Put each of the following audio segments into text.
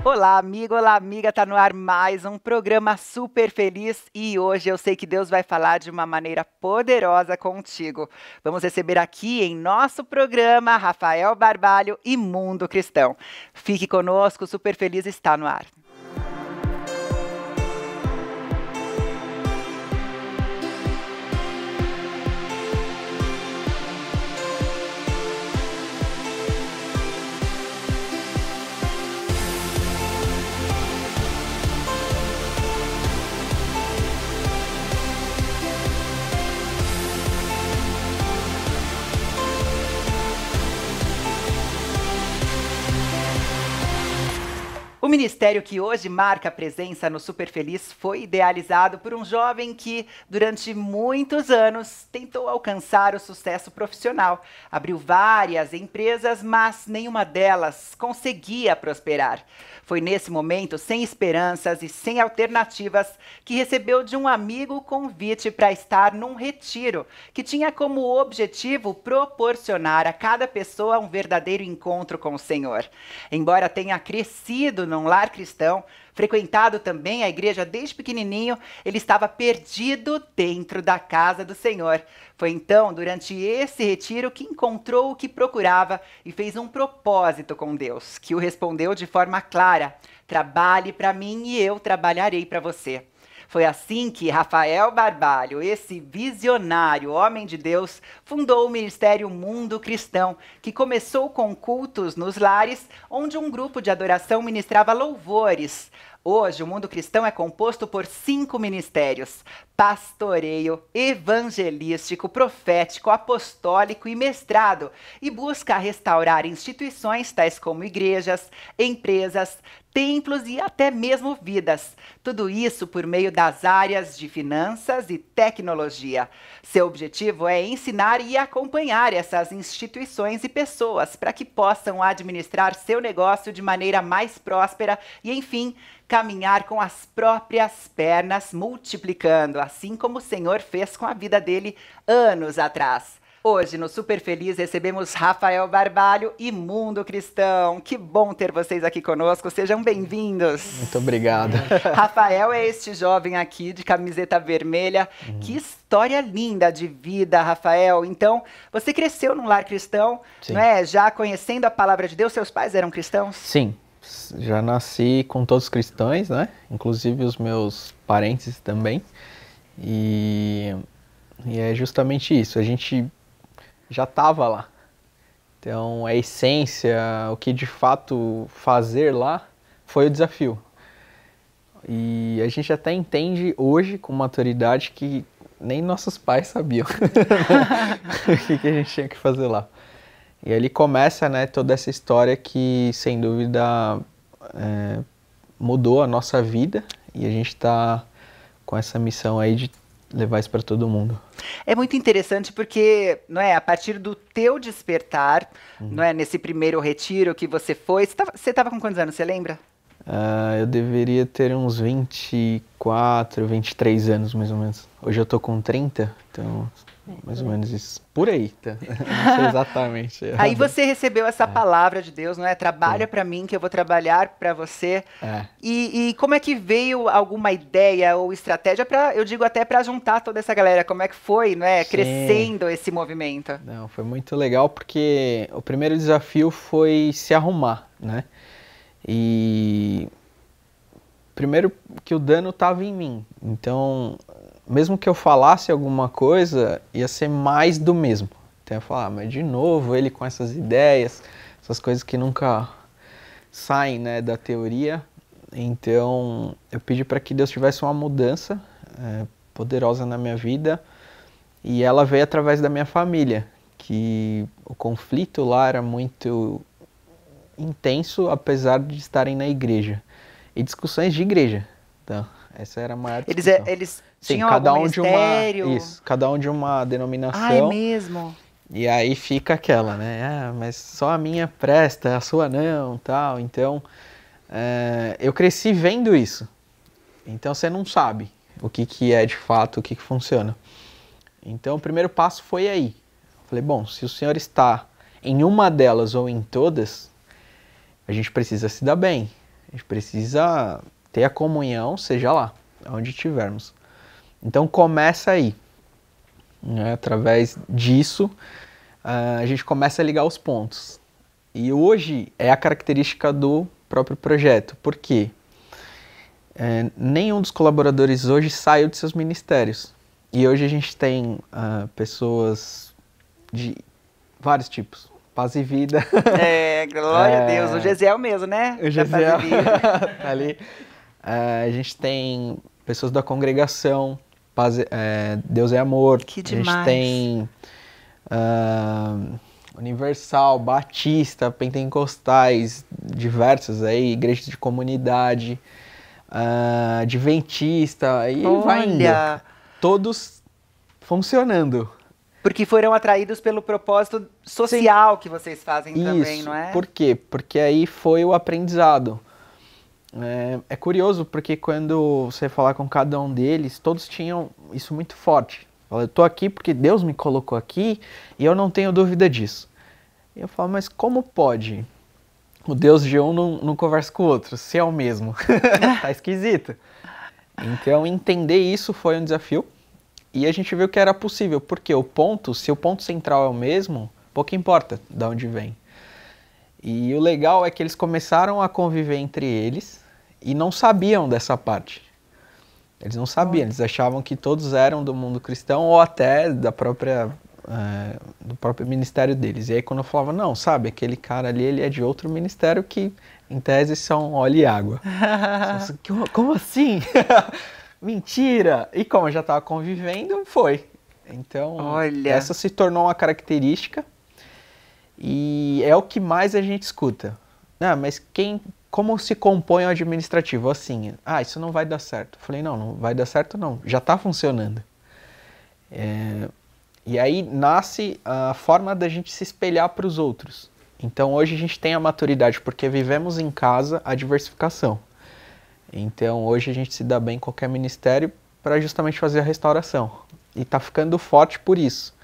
Olá amiga, tá no ar mais um programa super feliz e hoje eu sei que Deus vai falar de uma maneira poderosa contigo. Vamos receber aqui em nosso programa Rafael Barbalho e Mundo Cristão. Fique conosco, Super Feliz está no ar. O ministério que hoje marca a presença no Super Feliz foi idealizado por um jovem que, durante muitos anos, tentou alcançar o sucesso profissional. Abriu várias empresas, mas nenhuma delas conseguia prosperar. Foi nesse momento, sem esperanças e sem alternativas, que recebeu de um amigo o convite para estar num retiro, que tinha como objetivo proporcionar a cada pessoa um verdadeiro encontro com o Senhor. Embora tenha crescido num lar cristão, frequentado também a igreja desde pequenininho, ele estava perdido dentro da casa do Senhor. Foi então, durante esse retiro, que encontrou o que procurava e fez um propósito com Deus, que o respondeu de forma clara: trabalhe para mim e eu trabalharei para você. Foi assim que Rafael Barbalho, esse visionário homem de Deus, fundou o Ministério Mundo Cristão, que começou com cultos nos lares, onde um grupo de adoração ministrava louvores. Hoje, o Mundo Cristão é composto por 5 ministérios: pastoreio, evangelístico, profético, apostólico e mestrado, e busca restaurar instituições tais como igrejas, empresas, templos e até mesmo vidas. Tudo isso por meio das áreas de finanças e tecnologia. Seu objetivo é ensinar e acompanhar essas instituições e pessoas para que possam administrar seu negócio de maneira mais próspera e, enfim, caminhar com as próprias pernas, multiplicando, assim como o Senhor fez com a vida dele anos atrás. Hoje, no Super Feliz, recebemos Rafael Barbalho e Mundo Cristão. Que bom ter vocês aqui conosco. Sejam bem-vindos. Muito obrigado. Rafael é este jovem aqui de camiseta vermelha. Que história linda de vida, Rafael. Então, você cresceu num lar cristão, Sim. não é? Já conhecendo a palavra de Deus, seus pais eram cristãos? Sim, já nasci com todos cristãos, né? Inclusive os meus parentes também. E é justamente isso. A gente já estava lá. Então, a essência, o que de fato fazer lá, foi o desafio. E a gente até entende hoje, com maturidade, que nem nossos pais sabiam o que a gente tinha que fazer lá. E ali começa, né, toda essa história que, sem dúvida, mudou a nossa vida. E a gente está com essa missão aí de levar isso para todo mundo. É muito interessante porque, não é, a partir do teu despertar, não é, nesse primeiro retiro que você foi, você estava com quantos anos, você lembra? Eu deveria ter uns 24, 23 anos, mais ou menos. Hoje eu tô com 30, então mais ou menos isso. Por aí, tá? Não sei exatamente. Aí você recebeu essa palavra de Deus, não é? Trabalha para mim que eu vou trabalhar para você. E como é que veio alguma ideia ou estratégia para, eu digo até para juntar toda essa galera? Como é que foi, não é? Sim. Crescendo esse movimento? Não, foi muito legal porque o primeiro desafio foi se arrumar, né? E primeiro que o dano estava em mim, então mesmo que eu falasse alguma coisa, ia ser mais do mesmo. Então eu ia falar, mas de novo ele com essas ideias, essas coisas que nunca saem, né, da teoria. Então eu pedi para que Deus tivesse uma mudança poderosa na minha vida, e ela veio através da minha família, que o conflito lá era muito intenso, apesar de estarem na igreja. E discussões de igreja. Então, essa era a maior discussão. Eles Sim, tinham cada algum um ministério? cada um de uma denominação. Ah, é mesmo? E aí fica aquela, né? Mas só a minha presta, a sua não, tal. Então, eu cresci vendo isso. Então, você não sabe o que é de fato, o que funciona. Então, o primeiro passo foi aí. Falei, bom, se o senhor está em uma delas ou em todas, a gente precisa se dar bem. A gente precisa ter a comunhão, seja lá, onde estivermos. Então começa aí, né? Através disso, a gente começa a ligar os pontos. E hoje é a característica do próprio projeto. Por quê? Nenhum dos colaboradores hoje saiu de seus ministérios. E hoje a gente tem pessoas de vários tipos. Paz e Vida. Glória a Deus. O Gesiel mesmo, né? O Gesiel tá ali. A gente tem pessoas da congregação. Deus é Amor. Que demais. A gente tem Universal, Batista, Pentecostais, diversas aí, igrejas de comunidade, Adventista, e vai indo. Todos funcionando. Porque foram atraídos pelo propósito social que vocês fazem também, Isso. não é? Por quê? Porque aí foi o aprendizado. É curioso porque quando você falar com cada um deles, todos tinham isso muito forte. Eu tô aqui porque Deus me colocou aqui e eu não tenho dúvida disso. E eu falo, mas como pode o Deus de um não conversa com o outro, se é o mesmo? Tá esquisito. Então entender isso foi um desafio e a gente viu que era possível, porque se o ponto central é o mesmo, pouco importa de onde vem. E o legal é que eles começaram a conviver entre eles e não sabiam dessa parte. Eles não sabiam, eles achavam que todos eram do mundo cristão ou até do próprio ministério deles. E aí quando eu falava, não, sabe, aquele cara ali, ele é de outro ministério que, em tese, são óleo e água. Como assim? Mentira! E como eu já estava convivendo, foi. Então, essa se tornou uma característica e é o que mais a gente escuta. Mas como se compõe o administrativo? Assim, isso não vai dar certo. Eu falei, não vai dar certo não, já está funcionando. E aí nasce a forma da gente se espelhar para os outros. Então hoje a gente tem a maturidade, porque vivemos em casa a diversificação. Então hoje a gente se dá bem em qualquer ministério para justamente fazer a restauração. E está ficando forte por isso.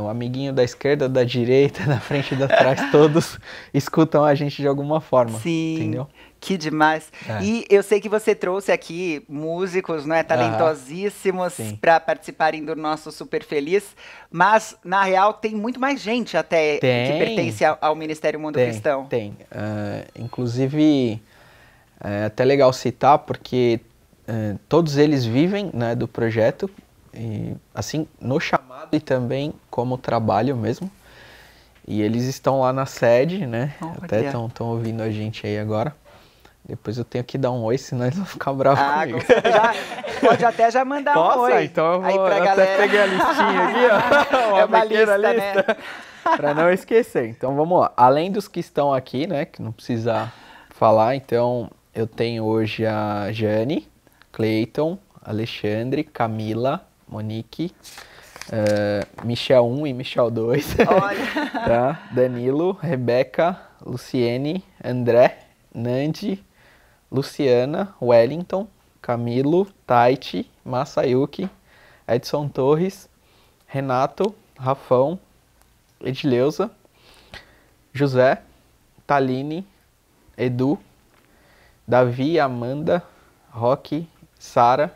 O amiguinho da esquerda, da direita, da frente e da trás, todos escutam a gente de alguma forma. Sim, entendeu? Que demais. E eu sei que você trouxe aqui músicos, né, talentosíssimos para participarem do nosso Super Feliz, mas na real tem muito mais gente até que pertence ao Ministério Mundo Cristão. Tem. Inclusive, é até legal citar porque todos eles vivem, né, do projeto, e, assim, no chamado e também como trabalho mesmo. E eles estão lá na sede, né? Até estão ouvindo a gente aí agora. Depois eu tenho que dar um oi, senão eles vão ficar bravos comigo. Pode até já mandar um oi. Então eu vou aí pra galera. Até peguei a listinha aqui, ó. É uma pequena lista. Né? Pra não esquecer. Então vamos lá. Além dos que estão aqui, né? Que não precisa falar. Então eu tenho hoje a Jane, Cleiton, Alexandre, Camila, Monique, Michel 1 e Michel 2. Olha. Tá? Danilo, Rebeca, Luciene, André, Nandi, Luciana, Wellington, Camilo, Taiti, Masayuki, Edson Torres, Renato, Rafão, Edileuza, José, Taline, Edu, Davi, Amanda, Roque, Sara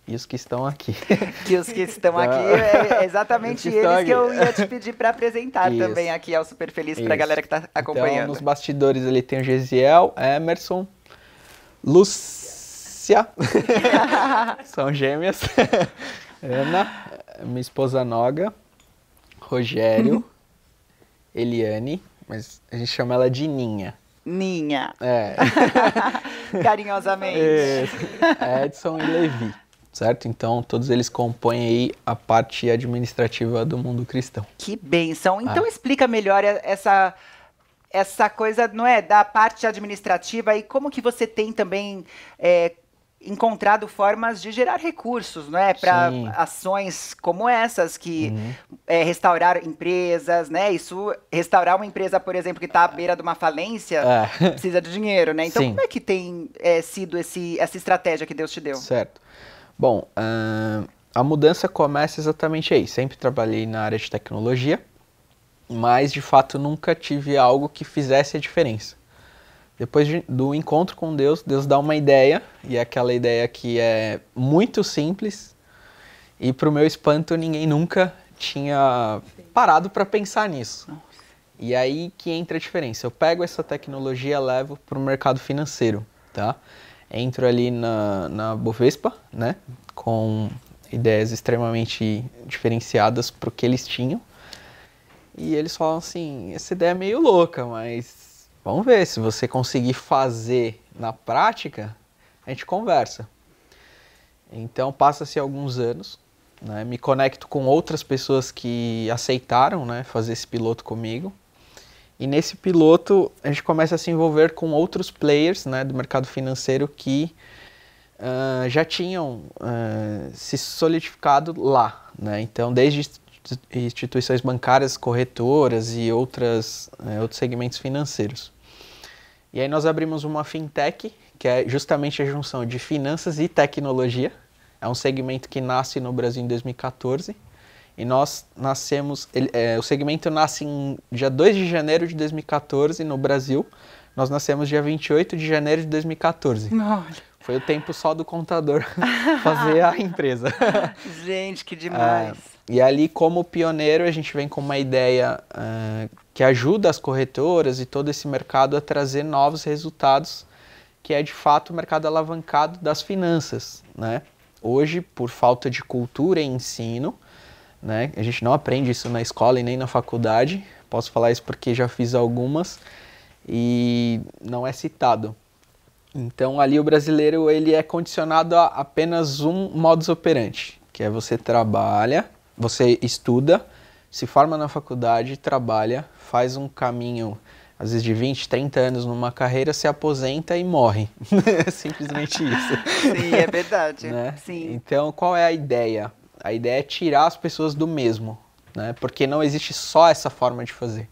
e os que estão aqui. Que os que estão aqui é exatamente eles que eu ia te pedir para apresentar também aqui ao Super Feliz para a galera que está acompanhando. Então, nos bastidores ali tem o Gesiel, Emerson, Lúcia, são gêmeas, Ana, minha esposa Noga, Rogério, Eliane, mas a gente chama ela de Ninha. Ninha. Carinhosamente. Edson e Levi, certo? Então, todos eles compõem aí a parte administrativa do mundo cristão. Que bênção. Então, explica melhor essa coisa, não é, da parte administrativa e como que você tem também encontrado formas de gerar recursos, não é, para ações como essas que restaurar empresas, né? Isso, restaurar uma empresa, por exemplo, que está à beira de uma falência, precisa de dinheiro, né? Então, como é que tem sido essa estratégia que Deus te deu? Certo. Bom, a mudança começa exatamente aí. Sempre trabalhei na área de tecnologia, mas de fato nunca tive algo que fizesse a diferença. Depois do encontro com Deus, Deus dá uma ideia, e é aquela ideia que é muito simples, e para o meu espanto ninguém nunca tinha parado para pensar nisso. E aí que entra a diferença. Eu pego essa tecnologia e levo para o mercado financeiro, tá? Entro ali na Bovespa, né? Com ideias extremamente diferenciadas para o que eles tinham. E eles falam assim, essa ideia é meio louca, mas vamos ver, se você conseguir fazer na prática, a gente conversa. Então passa-se alguns anos, né? Me conecto com outras pessoas que aceitaram, né, fazer esse piloto comigo. E nesse piloto a gente começa a se envolver com outros players, né, do mercado financeiro que já tinham se solidificado lá, né? Então, desde instituições bancárias, corretoras e outros segmentos financeiros. E aí nós abrimos uma fintech, que é justamente a junção de finanças e tecnologia. É um segmento que nasce no Brasil em 2014. E nós nascemos, o segmento nasce em dia 2 de janeiro de 2014 no Brasil. Nós nascemos dia 28 de janeiro de 2014. Olha. Foi o tempo só do contador fazer a empresa. Gente, que demais. E ali, como pioneiro, a gente vem com uma ideia que ajuda as corretoras e todo esse mercado a trazer novos resultados, que é de fato o mercado alavancado das finanças, né? Hoje, por falta de cultura e ensino, né? A gente não aprende isso na escola e nem na faculdade. Posso falar isso porque já fiz algumas e não é citado. Então ali o brasileiro ele é condicionado a apenas um modus operandi, que é você trabalha, você estuda, se forma na faculdade, trabalha, faz um caminho às vezes de 20, 30 anos numa carreira, se aposenta e morre. É simplesmente isso. Sim, é verdade. Né? Sim. Então qual é a ideia? A ideia é tirar as pessoas do mesmo, né? Porque não existe só essa forma de fazer.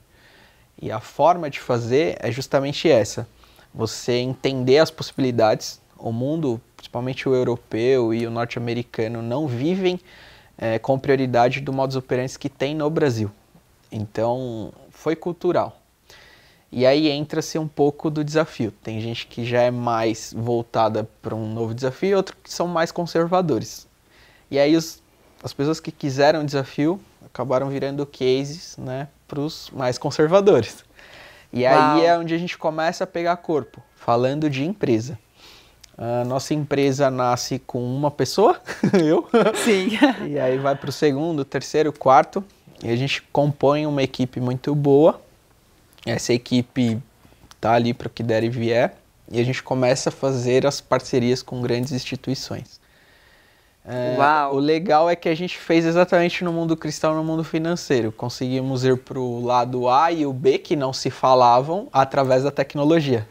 E a forma de fazer é justamente essa. Você entender as possibilidades. O mundo, principalmente o europeu e o norte-americano, não vivem com prioridade do modus operandi que tem no Brasil. Então, foi cultural. E aí entra-se um pouco do desafio. Tem gente que já é mais voltada para um novo desafio e outros que são mais conservadores. E aí as pessoas que quiseram o desafio acabaram virando cases, né, para os mais conservadores. E aí é onde a gente começa a pegar corpo, falando de empresa. A nossa empresa nasce com uma pessoa, eu. Sim. E aí vai para o segundo, terceiro, quarto. E a gente compõe uma equipe muito boa. Essa equipe está ali para o que der e vier. E a gente começa a fazer as parcerias com grandes instituições. O legal é que a gente fez exatamente no mundo cristão e no mundo financeiro. Conseguimos ir para o lado A e o B, que não se falavam, através da tecnologia.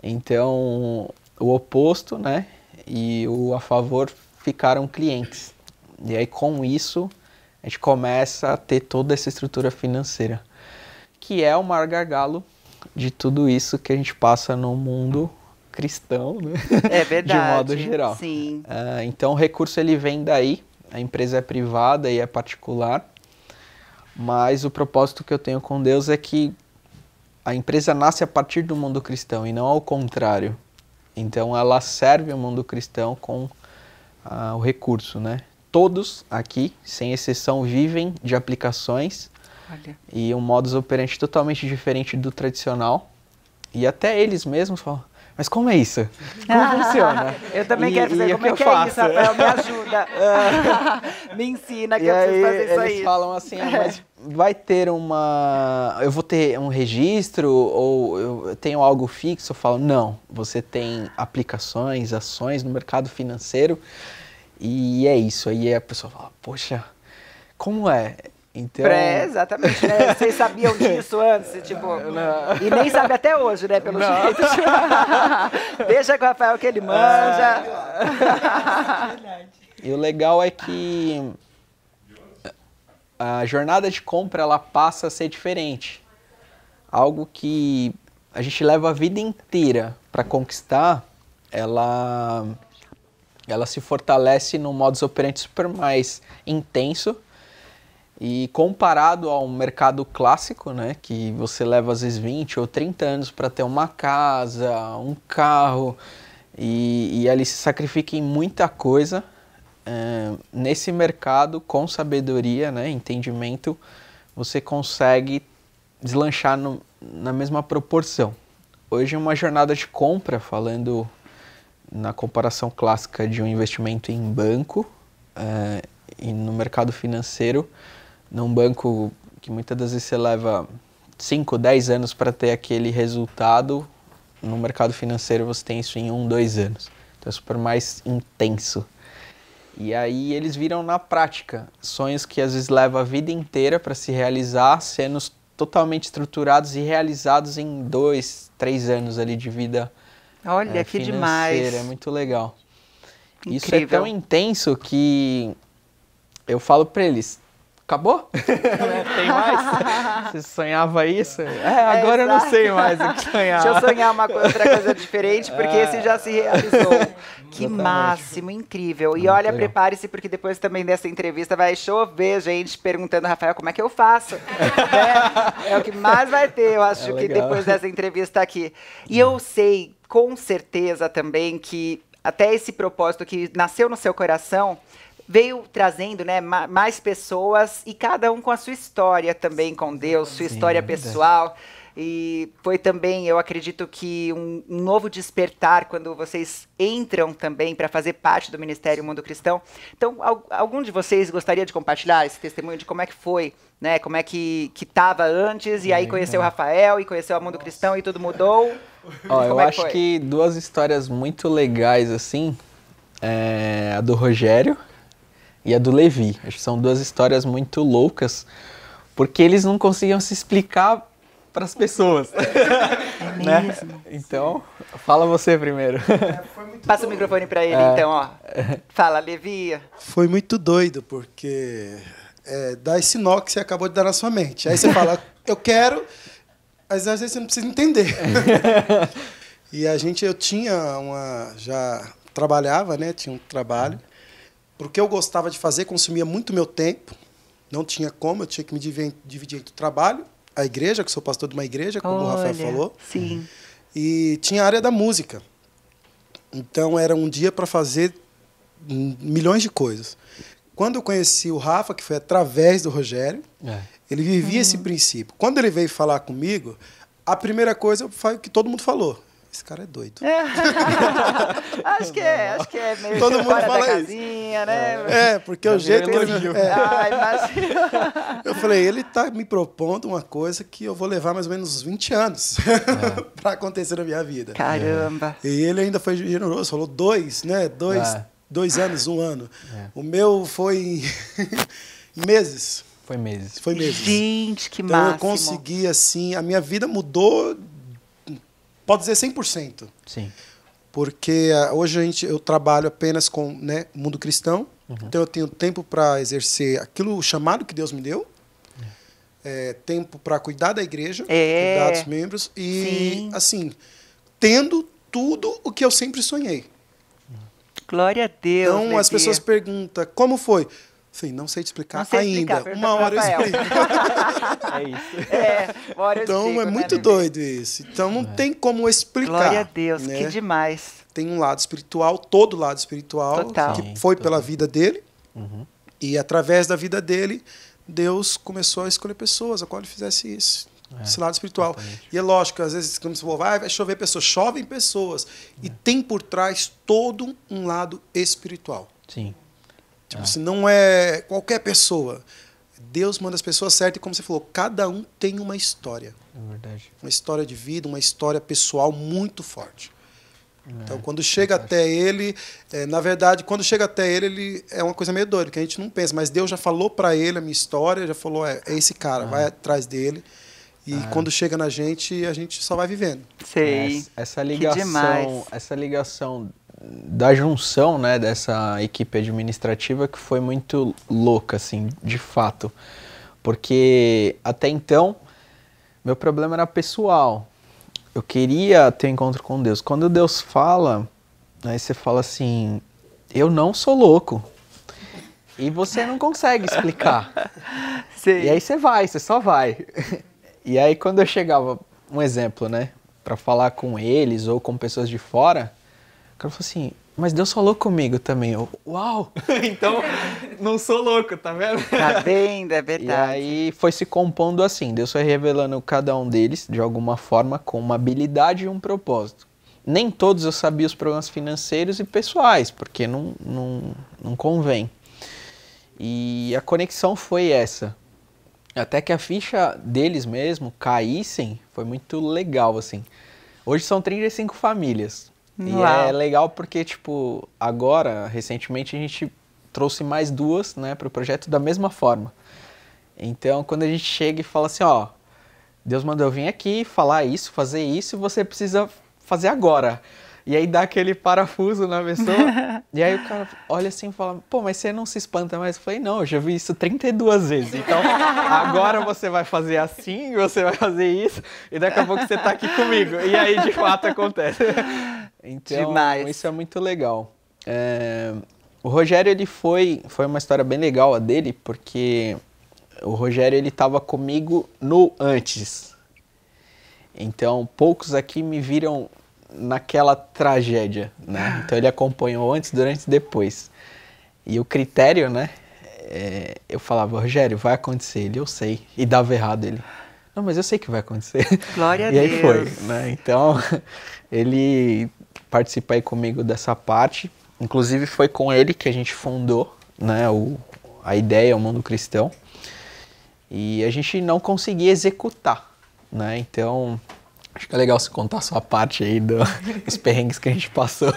Então, o oposto, né, e o a favor ficaram clientes. E aí, com isso, a gente começa a ter toda essa estrutura financeira, que é o maior gargalo de tudo isso que a gente passa no mundo cristão, né? É verdade. De modo geral. Sim. Então o recurso ele vem daí, a empresa é privada e é particular, mas o propósito que eu tenho com Deus é que a empresa nasce a partir do mundo cristão e não ao contrário. Então ela serve o mundo cristão com o recurso, né? Todos aqui, sem exceção, vivem de aplicações. Olha. E um modus operandi totalmente diferente do tradicional. E até eles mesmos falam, mas como é isso? Como funciona? Eu também quero saber como é que é isso, Rafael, me ajuda. Me ensina que eu preciso fazer isso aí. Eles falam assim, mas vai ter eu vou ter um registro ou eu tenho algo fixo? Eu falo, não, você tem aplicações, ações no mercado financeiro e é isso. Aí a pessoa fala, poxa, como é? Então... exatamente, né? Vocês sabiam disso antes, tipo... Não. E nem sabe até hoje, né, pelo jeito. Deixa com o Rafael que ele manja. E o legal é que a jornada de compra, ela passa a ser diferente. Algo que a gente leva a vida inteira para conquistar, ela se fortalece num modus operandi super mais intenso. E comparado ao mercado clássico, né, que você leva às vezes 20 ou 30 anos para ter uma casa, um carro, e ali se sacrifica em muita coisa, nesse mercado, com sabedoria, né, entendimento, você consegue deslanchar na mesma proporção. Hoje uma jornada de compra, falando na comparação clássica de um investimento em banco e no mercado financeiro, num banco que muitas das vezes você leva 5, 10 anos para ter aquele resultado, no mercado financeiro você tem isso em 1, 2 anos. Então é super mais intenso. E aí eles viram na prática sonhos que às vezes levam a vida inteira para se realizar, sendo totalmente estruturados e realizados em 2, 3 anos ali de vida. Olha, que demais. É muito legal. Incrível. Isso é tão intenso que eu falo para eles, acabou? Tem mais? Você sonhava isso? Agora eu não sei mais o que sonhar. Deixa eu sonhar outra coisa diferente, porque esse já se realizou. Que máximo, incrível. E olha, prepare-se, porque depois também dessa entrevista vai chover gente perguntando, Rafael, como é que eu faço? É o que mais vai ter, eu acho, que depois dessa entrevista aqui. E eu sei, com certeza também, que até esse propósito que nasceu no seu coração veio trazendo, né, mais pessoas e cada um com a sua história também com Deus, sua história pessoal. E foi também, eu acredito que um novo despertar quando vocês entram também para fazer parte do Ministério Mundo Cristão. Então, algum de vocês gostaria de compartilhar esse testemunho de como é que foi, né? Como é que estava antes e aí conheceu o Rafael e conheceu o Mundo Cristão e tudo mudou? Eu acho que 2 histórias muito legais, assim, a do Rogério e a do Levi. Acho que são 2 histórias muito loucas, porque eles não conseguiam se explicar para as pessoas. É mesmo? Né? Então, fala você primeiro. Passa o microfone para ele, então, ó. Fala, Levi. Foi muito doido, porque dá esse nó que você acabou de dar na sua mente. Aí você fala, eu quero, mas às vezes você não precisa entender. E já trabalhava, né? Tinha um trabalho. Porque eu gostava de fazer, consumia muito meu tempo. Não tinha como, eu tinha que me dividir entre o trabalho, a igreja, que sou pastor de uma igreja, como o Rafael falou. Sim. E tinha a área da música. Então, era um dia para fazer milhões de coisas. Quando eu conheci o Rafa, que foi através do Rogério, ele vivia esse princípio. Quando ele veio falar comigo, a primeira coisa foi o que todo mundo falou. Esse cara é doido. Acho que é meio todo mundo fora fala da casinha, né? Porque o jeito que ele... imagina. Eu falei, ele tá me propondo uma coisa que eu vou levar mais ou menos 20 anos para acontecer na minha vida. Caramba. E ele ainda foi generoso, falou 2, né? 2 anos, 1 ano. O meu foi em meses. Foi meses. Gente, que então, máximo. Eu consegui, assim, a minha vida mudou... Pode dizer 100%. Sim. Porque hoje eu trabalho apenas com mundo cristão. Então eu tenho tempo para exercer aquilo, o chamado que Deus me deu. Tempo para cuidar da igreja, cuidar dos membros. E, assim, tendo tudo o que eu sempre sonhei. Glória a Deus. Então as pessoas perguntam, como foi? Sim, não sei te explicar não sei ainda. Explicar, uma hora eu explico. É isso. Uma hora eu então explico, é muito doido isso. Então não tem como explicar. Glória a Deus, que demais. Tem um lado espiritual, todo lado espiritual, Total. que foi pela vida dele. E através da vida dele, Deus começou a escolher pessoas a qual ele fizesse isso. Esse lado espiritual. Exatamente. E é lógico, às vezes, quando você fala, vai chover pessoas, chovem pessoas. E tem por trás todo um lado espiritual. Sim. Tipo, se não é qualquer pessoa. Deus manda as pessoas certas e, como você falou, cada um tem uma história. É verdade. Uma história de vida, uma história pessoal muito forte. Então, quando chega até ele, na verdade, quando chega até ele é uma coisa meio doida, que a gente não pensa, mas Deus já falou para ele a minha história, já falou, é esse cara, vai atrás dele. E quando chega na gente, a gente só vai vivendo. Sei. Essa ligação da junção, né, dessa equipe administrativa que foi muito louca, assim, de fato. Porque até então, meu problema era pessoal. Eu queria ter um encontro com Deus. Quando Deus fala, aí você fala assim, eu não sou louco. e você não consegue explicar. Sim. E aí você só vai. E aí quando eu chegava, um exemplo, né, pra falar com eles ou com pessoas de fora, o cara falou assim, mas Deus falou comigo também. Eu, uau! Então, não sou louco, tá vendo? Tá vendo? É E verdade. aí foi se compondo assim, Deus foi revelando cada um deles, de alguma forma, com uma habilidade e um propósito. Nem todos eu sabia os problemas financeiros e pessoais, porque não convém. E a conexão foi essa. Até que a ficha deles mesmo caíssem, foi muito legal, assim. Hoje são 35 famílias. E Uau. é legal porque, tipo, agora, recentemente, a gente trouxe mais 2, né, para o projeto da mesma forma. Então, quando a gente chega e fala assim, ó, Deus mandou eu vir aqui falar isso, fazer isso, e você precisa fazer agora. E aí dá aquele parafuso na pessoa, e aí o cara olha assim e fala, pô, mas você não se espanta mais? Eu falei, não, eu já vi isso 32 vezes, então agora você vai fazer assim, você vai fazer isso, e daqui a pouco você tá aqui comigo. E aí, de fato, acontece. Então, Demais. isso é muito legal. O Rogério, ele foi uma história bem legal a dele, porque o Rogério, ele tava comigo no antes. Então, poucos aqui me viram naquela tragédia, né? Então, ele acompanhou antes, durante e depois. E o critério, né? Eu falava, Rogério, vai acontecer. Ele, eu sei. E dava errado ele. Não, mas eu sei que vai acontecer. Glória a E aí Deus. foi, né? Então, ele participa aí comigo dessa parte. Inclusive, foi com ele que a gente fundou, né? A ideia, o Mundo Cristão. E a gente não conseguia executar, né? Então, acho que é legal você contar a sua parte aí dos perrengues que a gente passou.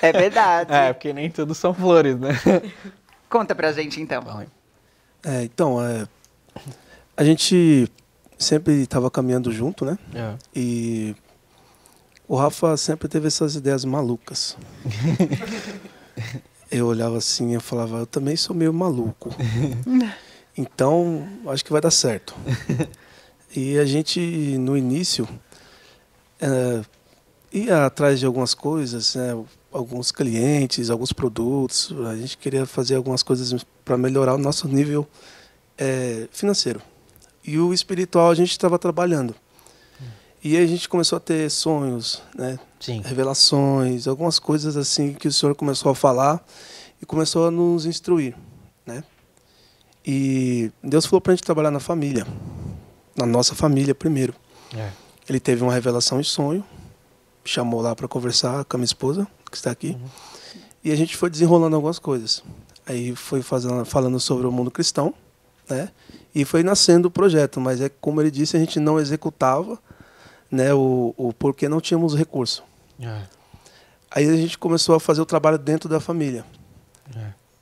É verdade. Porque nem tudo são flores, né? Conta pra gente, então. Então, a gente sempre estava caminhando junto, né? E o Rafa sempre teve essas ideias malucas. Eu olhava assim e falava, eu também sou meio maluco. Então, acho que vai dar certo. E a gente, no início, ia atrás de algumas coisas, né? Alguns clientes, alguns produtos. A gente queria fazer algumas coisas para melhorar o nosso nível financeiro. E o espiritual a gente estava trabalhando. E aí a gente começou a ter sonhos, né? Sim. Revelações, algumas coisas assim que o Senhor começou a falar e começou a nos instruir, né? E Deus falou para a gente trabalhar na família, na nossa família primeiro. Ele teve uma revelação em sonho, me chamou lá para conversar com a minha esposa, que está aqui, e a gente foi desenrolando algumas coisas. Aí foi falando sobre o mundo cristão, né? E foi nascendo o projeto, mas como ele disse, a gente não executava, né? Porque não tínhamos recurso. Aí a gente começou a fazer o trabalho dentro da família,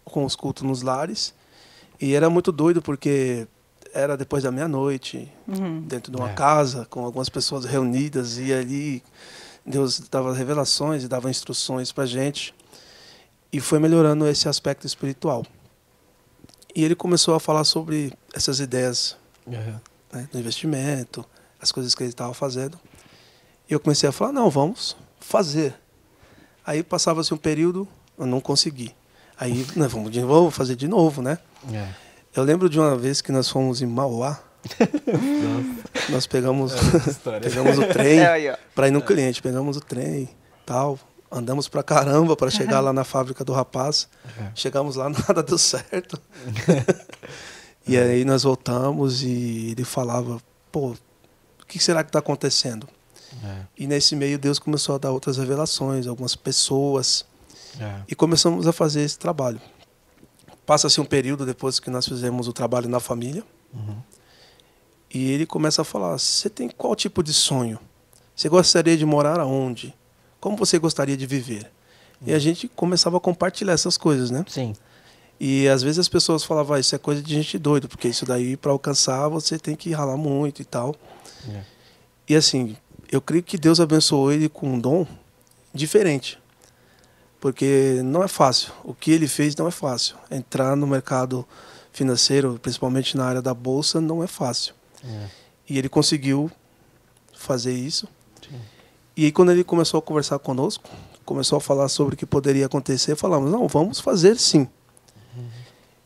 com os cultos nos lares. E era muito doido porque era depois da meia-noite, dentro de uma casa, com algumas pessoas reunidas, e ali Deus dava revelações e dava instruções para a gente. E foi melhorando esse aspecto espiritual. E ele começou a falar sobre essas ideias, né, do investimento, as coisas que ele estava fazendo. E eu comecei a falar, não, vamos fazer. Aí passava-se um período, eu não consegui. Aí, vamos fazer de novo, né? Eu lembro de uma vez que nós fomos em Mauá. Nós pegamos o trem para ir no cliente. Pegamos o trem, tal. Andamos pra caramba para chegar lá na fábrica do rapaz. Chegamos lá, nada deu certo. E aí nós voltamos e ele falava, pô, o que será que está acontecendo? E nesse meio Deus começou a dar outras revelações, algumas pessoas. E começamos a fazer esse trabalho. Passa-se um período depois que nós fizemos o trabalho na família. E ele começa a falar, você tem qual tipo de sonho? Você gostaria de morar aonde? Como você gostaria de viver? E a gente começava a compartilhar essas coisas, né? Sim. E às vezes as pessoas falavam, isso é coisa de gente doida, porque isso daí para alcançar você tem que ralar muito e tal. E assim, eu creio que Deus abençoou ele com um dom diferente. Porque não é fácil. O que ele fez não é fácil. Entrar no mercado financeiro, principalmente na área da bolsa, não é fácil. E ele conseguiu fazer isso. E aí quando ele começou a conversar conosco, começou a falar sobre o que poderia acontecer, falamos, não, vamos fazer sim.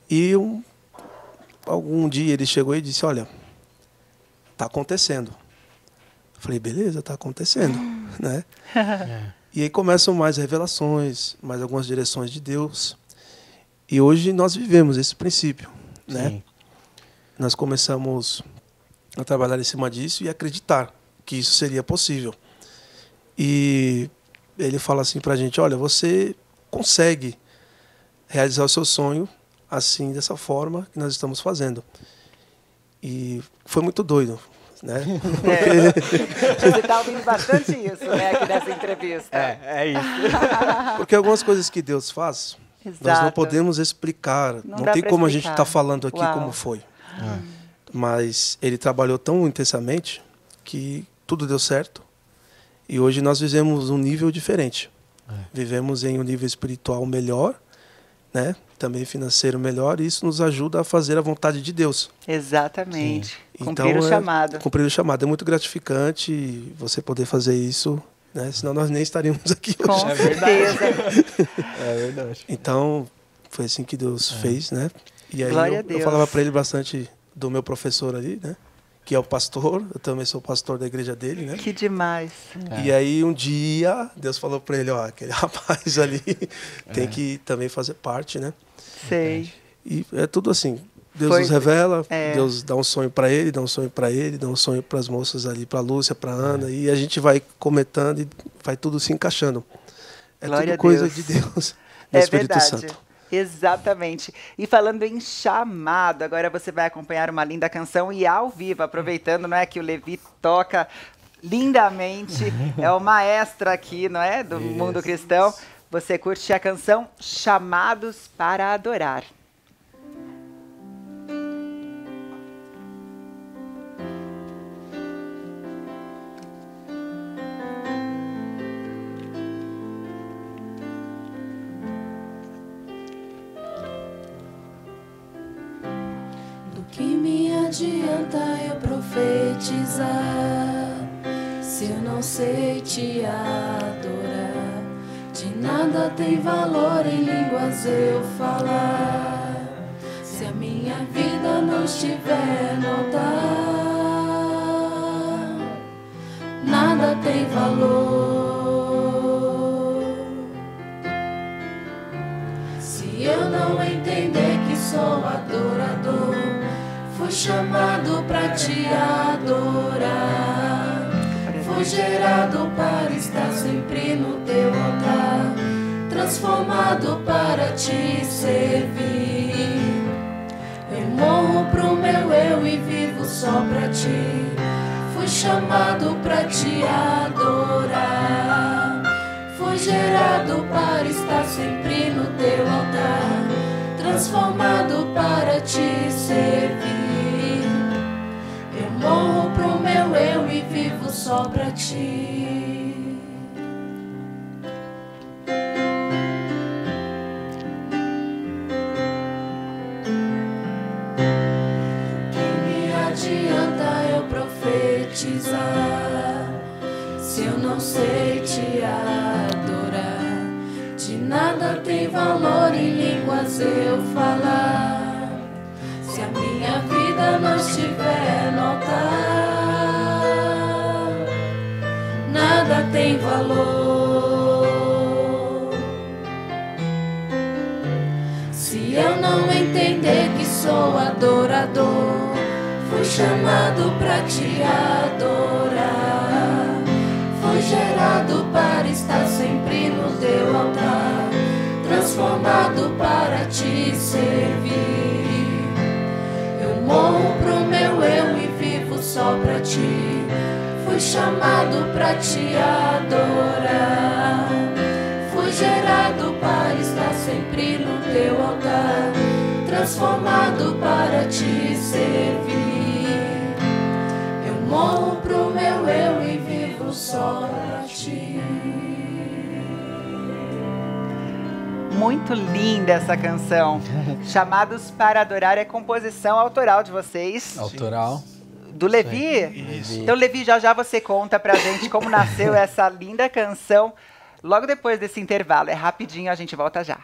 E algum dia ele chegou e disse, olha, tá acontecendo. Eu falei, beleza, tá acontecendo, né? E aí começam mais revelações, mais algumas direções de Deus. E hoje nós vivemos esse princípio, né? Sim. Nós começamos a trabalhar em cima disso e acreditar que isso seria possível. E ele fala assim pra gente, olha, você consegue realizar o seu sonho assim, dessa forma que nós estamos fazendo. E foi muito doido, né? Você está ouvindo bastante isso, né, aqui nessa entrevista. É isso. Porque algumas coisas que Deus faz, Exato. nós não podemos explicar. Não tem como a gente estar falando aqui como foi. Mas ele trabalhou tão intensamente que tudo deu certo. E hoje nós vivemos um nível diferente. Vivemos em um nível espiritual melhor, né? Também financeiro melhor, e isso nos ajuda a fazer a vontade de Deus. Exatamente. Sim. Cumprir então, o chamado. Cumprir o chamado. É muito gratificante você poder fazer isso, né? Senão nós nem estaríamos aqui hoje. Com certeza. É verdade. Então, foi assim que Deus fez, né? E aí Glória a Deus. eu falava para ele bastante do meu professor ali, né? Que é o pastor, eu também sou pastor da igreja dele, né? Que demais. E aí um dia Deus falou para ele, ó, aquele rapaz ali tem que também fazer parte, né? Sei. E é tudo assim, Deus Foi- nos revela, é. Deus dá um sonho para ele, dá um sonho para ele, dá um sonho para as moças ali, para Lúcia, para Ana, e a gente vai comentando e vai tudo se encaixando. É Glória tudo a coisa Deus. de Deus, do É Espírito verdade. Santo. Exatamente. E falando em chamado, agora você vai acompanhar uma linda canção e ao vivo, aproveitando, não é, que o Levi toca lindamente, é o maestro aqui, não é, do mundo cristão. Você curte a canção Chamados para Adorar. Do que me adianta eu profetizar se eu não sei te adorar? De nada tem valor em línguas eu falar se a minha vida não estiver no altar. Nada tem valor se eu não entender que sou adorador. Fui chamado para te adorar. Fui gerado para estar sempre no teu altar, transformado para te servir. Eu morro pro meu eu e vivo só para ti. Fui chamado para te adorar. Fui gerado para estar sempre no teu altar, transformado para te servir. Eu morro pro meu eu e vivo só pra ti. Que me adianta eu profetizar se eu não sei te adorar? De nada tem valor em línguas eu falar se a minha vida não estiver no altar. Nada tem valor se eu não entender que sou adorador. Fui chamado para te adorar. Fui gerado para estar sempre no teu altar, transformado para te servir. Eu morro pro meu eu e vivo só pra ti. Fui chamado pra te adorar. Fui gerado para estar sempre no teu altar, transformado para te servir. Eu morro pro meu eu e vivo só pra ti. Muito linda essa canção. Chamados para Adorar é composição autoral de vocês. Autoral. Do Levi? Então, Levi, já já você conta pra gente como nasceu essa linda canção. Logo depois desse intervalo. É rapidinho, a gente volta já.